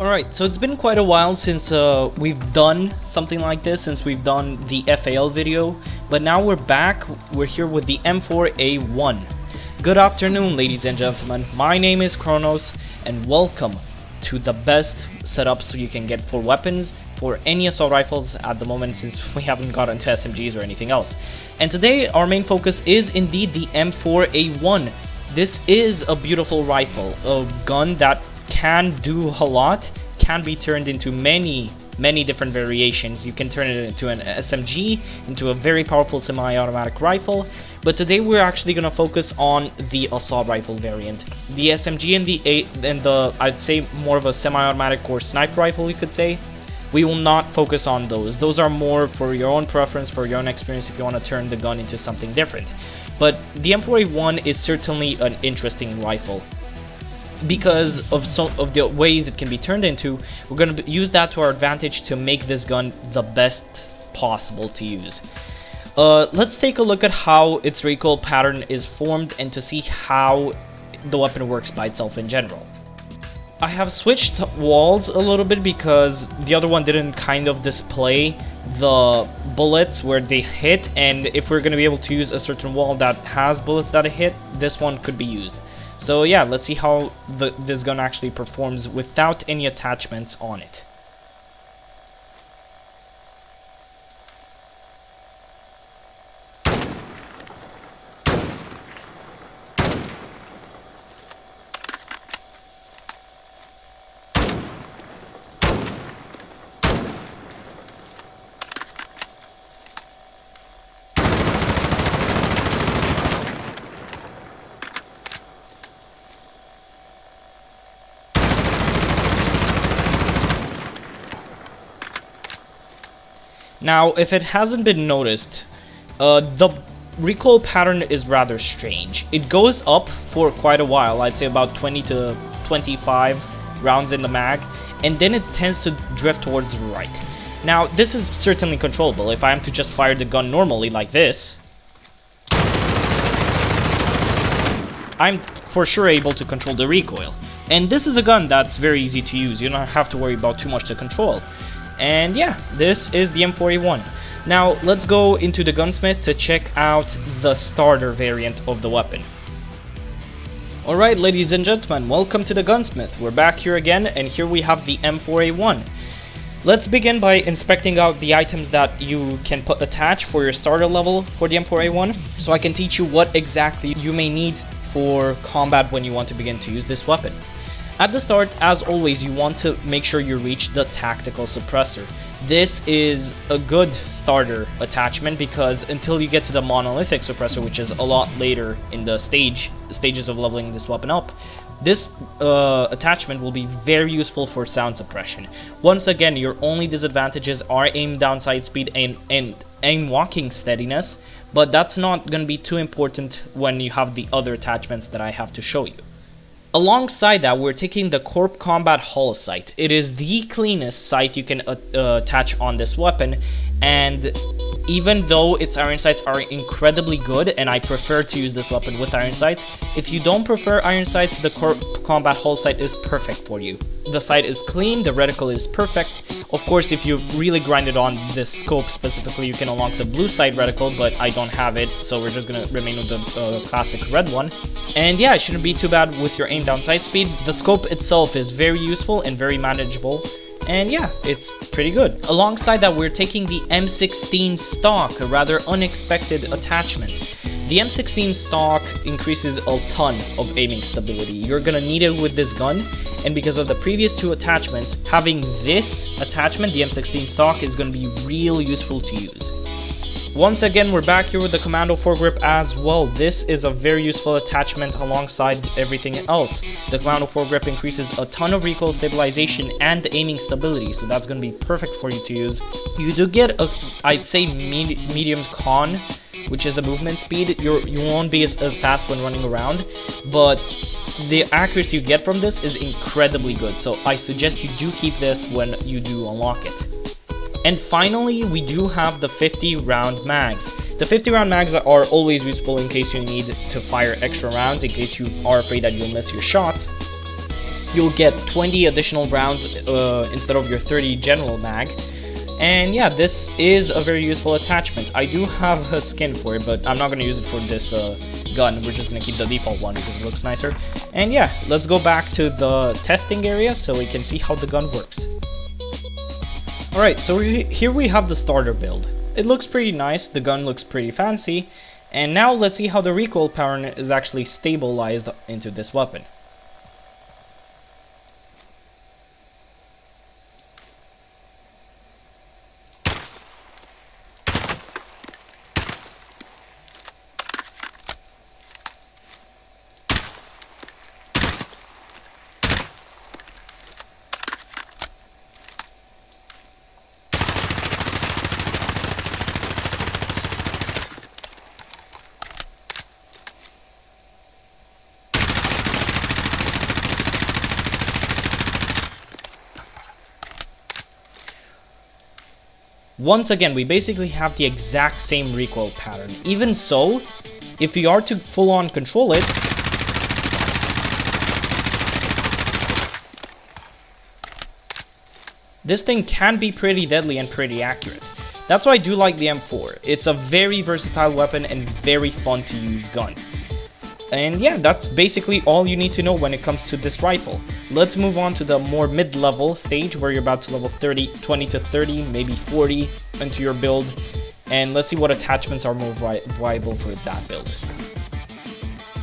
Alright, so it's been quite a while since we've done something like this, since we've done the FAL video, but now we're back. We're here with the M4A1. Good afternoon, ladies and gentlemen. My name is Chronos, and welcome to the best setup so you can get for weapons for any assault rifles at the moment, since we haven't gotten to SMGs or anything else. And today our main focus is indeed the M4A1. This is a beautiful rifle, a gun that can do a lot, can be turned into many different variations. You can turn it into an SMG, into a very powerful semi-automatic rifle, but today we're actually going to focus on the assault rifle variant. The SMG and the I'd say more of a semi-automatic or sniper rifle, we could say. We will not focus on those. Those are more for your own preference, for your own experience, if you want to turn the gun into something different. But the M4A1 is certainly an interesting rifle because of the ways it can be turned into. We're going to use that to our advantage to make this gun the best possible to use. Let's take a look at how its recoil pattern is formed and to see how the weapon works by itself in general. I have switched walls a little bit because the other one didn't kind of display the bullets where they hit, and if we're going to be able to use a certain wall that has bullets that hit, this one could be used. So yeah, let's see how this gun actually performs without any attachments on it. Now, if it hasn't been noticed, the recoil pattern is rather strange. It goes up for quite a while, I'd say about 20 to 25 rounds in the mag, and then it tends to drift towards the right. Now, this is certainly controllable. If I am to just fire the gun normally like this, I'm for sure able to control the recoil. And this is a gun that's very easy to use. You don't have to worry about too much to control. And yeah, this is the M4A1. Now, let's go into the gunsmith to check out the starter variant of the weapon. Alright, ladies and gentlemen, welcome to the gunsmith. We're back here again, and here we have the M4A1. Let's begin by inspecting out the items that you can attach for your starter level for the M4A1, so I can teach you what exactly you may need for combat when you want to begin to use this weapon. At the start, as always, you want to make sure you reach the tactical suppressor. This is a good starter attachment because until you get to the monolithic suppressor, which is a lot later in the stages of leveling this weapon up, this attachment will be very useful for sound suppression. Once again, your only disadvantages are aim down sight speed and aim walking steadiness, but that's not going to be too important when you have the other attachments that I have to show you. Alongside that, we're taking the Corp Combat Hull sight. It is the cleanest sight you can attach on this weapon, and even though its iron sights are incredibly good, and I prefer to use this weapon with iron sights, if you don't prefer iron sights, the Corp Combat Hull sight is perfect for you. The sight is clean, the reticle is perfect. Of course, if you really grind it on this scope specifically, you can unlock the blue sight reticle, but I don't have it, so we're just gonna remain with the classic red one. And yeah, it shouldn't be too bad with your aim down sight speed. The scope itself is very useful and very manageable. And yeah, it's pretty good. Alongside that, we're taking the M16 stock, a rather unexpected attachment. The M16 stock increases a ton of aiming stability. You're gonna need it with this gun, and because of the previous two attachments, having this attachment, the M16 stock, is gonna be real useful to use. Once again, we're back here with the Commando foregrip as well. This is a very useful attachment alongside everything else. The Commando foregrip increases a ton of recoil stabilization and aiming stability, so that's going to be perfect for you to use. You do get a, I'd say, medium con, which is the movement speed. You won't be as fast when running around, but the accuracy you get from this is incredibly good, so I suggest you do keep this when you do unlock it. And finally, we do have the 50 round mags. The 50 round mags are always useful in case you need to fire extra rounds, in case you are afraid that you'll miss your shots. you'll get 20 additional rounds instead of your 30 general mag. And yeah, this is a very useful attachment. I do have a skin for it, but I'm not going to use it for this gun. We're just going to keep the default one because it looks nicer. And yeah, let's go back to the testing area so we can see how the gun works. Alright, so here we have the starter build. It looks pretty nice, the gun looks pretty fancy, and now let's see how the recoil pattern is actually stabilized into this weapon. Once again, we basically have the exact same recoil pattern. Even so, if we are to full-on control it, this thing can be pretty deadly and pretty accurate. That's why I do like the M4. It's a very versatile weapon and very fun to use gun. And yeah, that's basically all you need to know when it comes to this rifle. Let's move on to the more mid-level stage where you're about to level 20 to 30, maybe 40 into your build. And let's see what attachments are more viable for that build.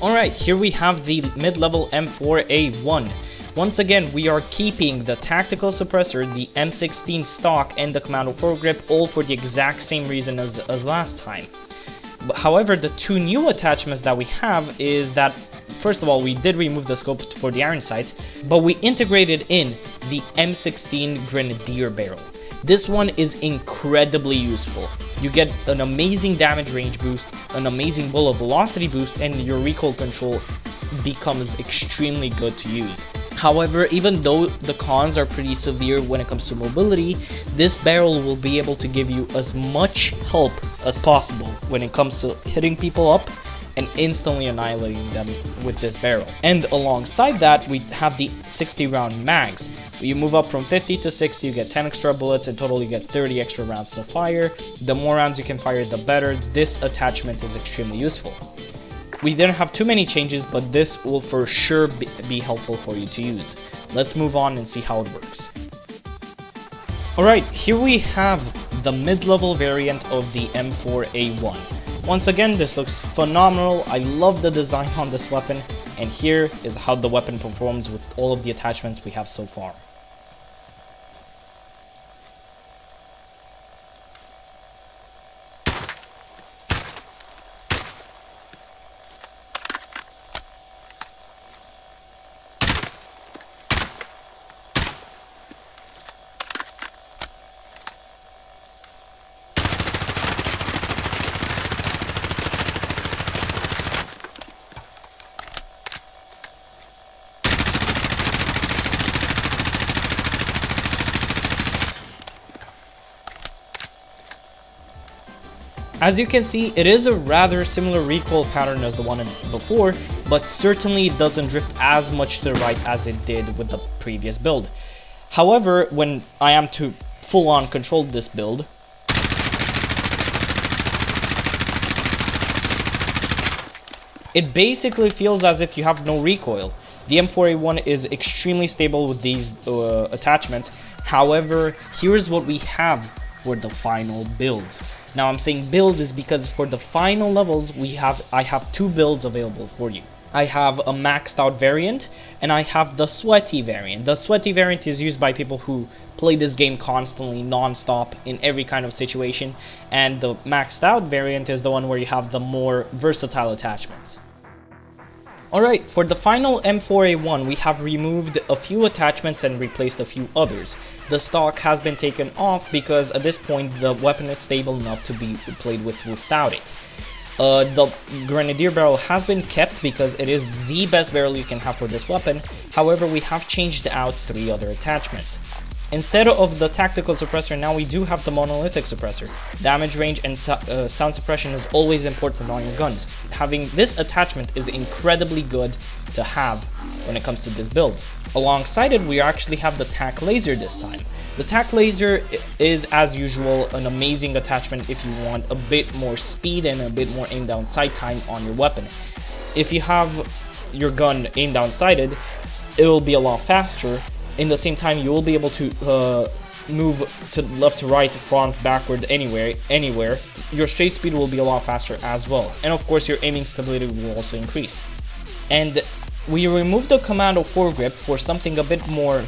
Alright, here we have the mid-level M4A1. Once again, we are keeping the tactical suppressor, the M16 stock, and the commando foregrip all for the exact same reason as last time. However, the two new attachments that we have is that, first of all, we did remove the scope for the iron sights, but we integrated in the M16 Grenadier barrel. This one is incredibly useful. You get an amazing damage range boost, an amazing bullet velocity boost, and your recoil control becomes extremely good to use. However, even though the cons are pretty severe when it comes to mobility, this barrel will be able to give you as much help as possible when it comes to hitting people up and instantly annihilating them with this barrel. And alongside that, we have the 60 round mags. You move up from 50 to 60, you get 10 extra bullets. In total, you get 30 extra rounds to fire. The more rounds you can fire, the better. This attachment is extremely useful. We didn't have too many changes, but this will for sure be helpful for you to use. Let's move on and see how it works. Alright, here we have the mid-level variant of the M4A1. Once again, this looks phenomenal. I love the design on this weapon, and here is how the weapon performs with all of the attachments we have so far. As you can see, it is a rather similar recoil pattern as the one before, but certainly it doesn't drift as much to the right as it did with the previous build. However, when I am to full-on control this build, it basically feels as if you have no recoil. The M4A1 is extremely stable with these attachments. However, here's what we have for the final builds. Now I'm saying builds is because for the final levels I have two builds available for you. I have a maxed out variant and I have the sweaty variant. The sweaty variant is used by people who play this game constantly, non-stop, in every kind of situation, and the maxed out variant is the one where you have the more versatile attachments. Alright, for the final M4A1, we have removed a few attachments and replaced a few others. The stock has been taken off because at this point the weapon is stable enough to be played with without it. The Grenadier barrel has been kept because it is the best barrel you can have for this weapon. However, we have changed out 3 other attachments. Instead of the tactical suppressor, now we do have the monolithic suppressor. Damage range and sound suppression is always important on your guns. Having this attachment is incredibly good to have when it comes to this build. Alongside it, we actually have the tac laser this time. The tac laser is, as usual, an amazing attachment if you want a bit more speed and a bit more aim down sight time on your weapon. If you have your gun aim down sighted, it will be a lot faster. In the same time, you will be able to move to left to right, front, backward, anywhere. Your straight speed will be a lot faster as well. And of course, your aiming stability will also increase. And we removed the commando foregrip for something a bit more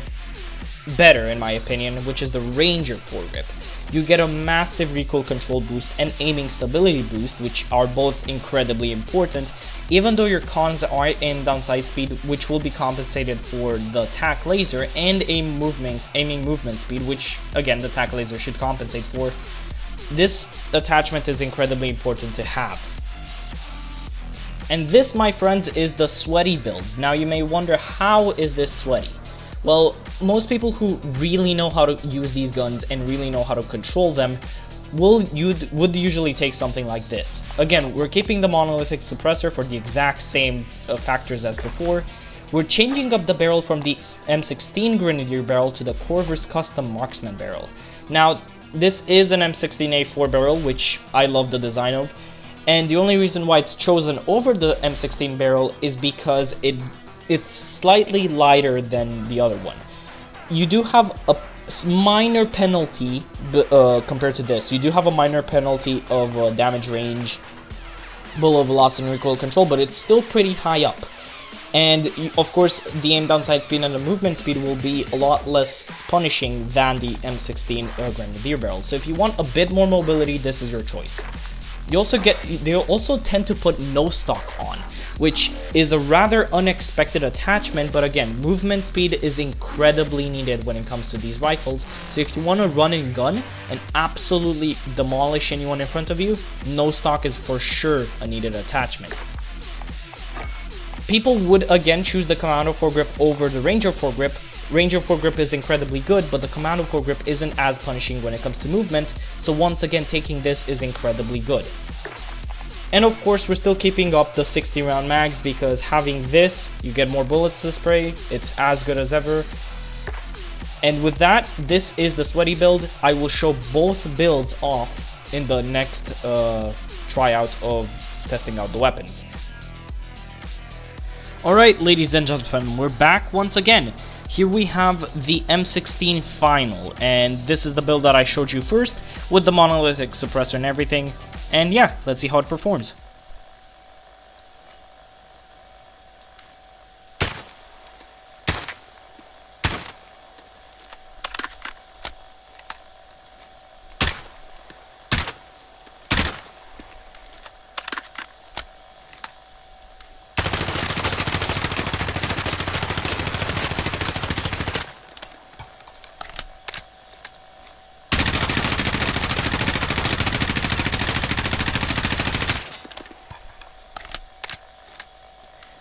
better, in my opinion, which is the Ranger foregrip. You get a massive recoil control boost and aiming stability boost, which are both incredibly important, even though your cons are aim down sight speed, which will be compensated for the tac laser, and aiming movement speed, which again the tac laser should compensate for. This attachment is incredibly important to have. And this, my friends, is the sweaty build. Now you may wonder, how is this sweaty? Well, most people who really know how to use these guns and really know how to control them would usually take something like this. Again, we're keeping the monolithic suppressor for the exact same factors as before. We're changing up the barrel from the M16 Grenadier barrel to the Corvus Custom Marksman barrel. Now, this is an M16A4 barrel, which I love the design of, and the only reason why it's chosen over the M16 barrel is because it's slightly lighter than the other one. You do have a minor penalty compared to this. You do have a minor penalty of damage range, below velocity and recoil control, but it's still pretty high up. And of course, the aim down sight speed and the movement speed will be a lot less punishing than the M16 Grenadier barrel. So if you want a bit more mobility, this is your choice. They also tend to put no stock on, which is a rather unexpected attachment, but again, movement speed is incredibly needed when it comes to these rifles. So if you want to run and gun and absolutely demolish anyone in front of you, no stock is for sure a needed attachment. People would again choose the Commando foregrip over the Ranger foregrip. Ranger foregrip is incredibly good, but the Commando foregrip isn't as punishing when it comes to movement, so once again, taking this is incredibly good. And of course, we're still keeping up the 60 round mags, because having this, you get more bullets to spray, it's as good as ever. And with that, this is the sweaty build. I will show both builds off in the next tryout of testing out the weapons. Alright, ladies and gentlemen, we're back once again. Here we have the M16 Final, and this is the build that I showed you first, with the monolithic suppressor and everything. And yeah, let's see how it performs.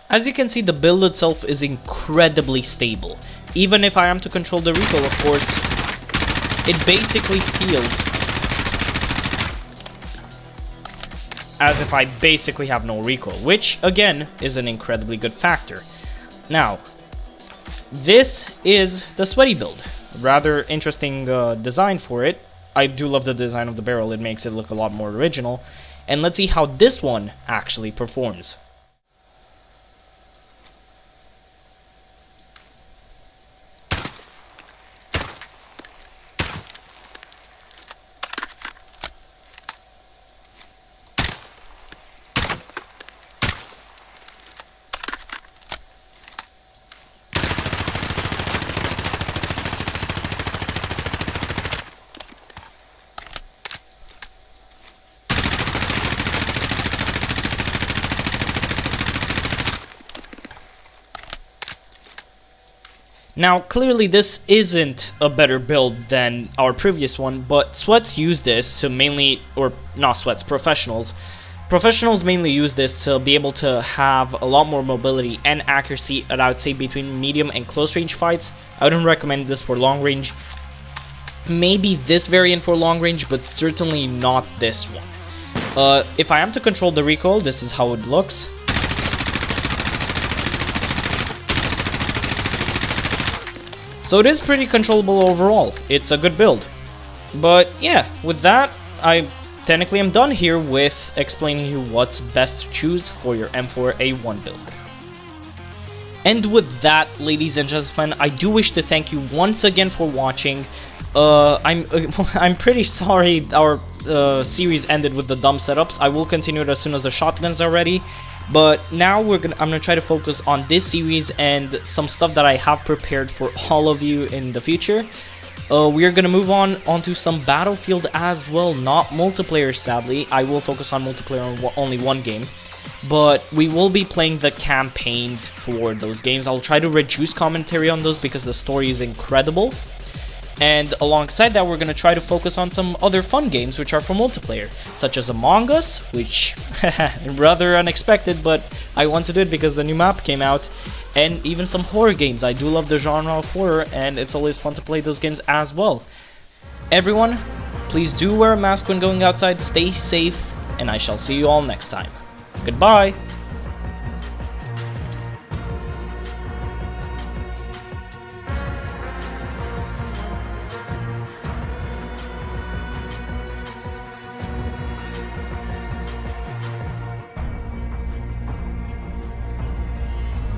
As you can see, the build itself is incredibly stable. Even if I am to control the recoil, of course, it basically feels as if I basically have no recoil, which again is an incredibly good factor. Now, this is the sweaty build. Rather interesting design for it. I do love the design of the barrel, it makes it look a lot more original. And let's see how this one actually performs. Now, clearly this isn't a better build than our previous one, but sweats use this to mainly, or not sweats, professionals. Professionals mainly use this to be able to have a lot more mobility and accuracy at, I would say, between medium and close range fights. I wouldn't recommend this for long range. Maybe this variant for long range, but certainly not this one. If I am to control the recoil, this is how it looks. So it is pretty controllable overall. It's a good build. But yeah, with that, I technically am done here with explaining you what's best to choose for your M4A1 build. And with that, ladies and gentlemen, I do wish to thank you once again for watching. I'm pretty sorry our series ended with the dumb setups. I will continue it as soon as the shotguns are ready. But now I'm gonna try to focus on this series and some stuff that I have prepared for all of you in the future. We are gonna move on onto some Battlefield as well, not multiplayer sadly. I will focus on multiplayer on only one game. But we will be playing the campaigns for those games. I'll try to reduce commentary on those because the story is incredible. And alongside that, we're going to try to focus on some other fun games which are for multiplayer, such as Among Us, which rather unexpected, but I want to do it because the new map came out, and even some horror games. I do love the genre of horror, and it's always fun to play those games as well. Everyone, please do wear a mask when going outside, stay safe, and I shall see you all next time. Goodbye!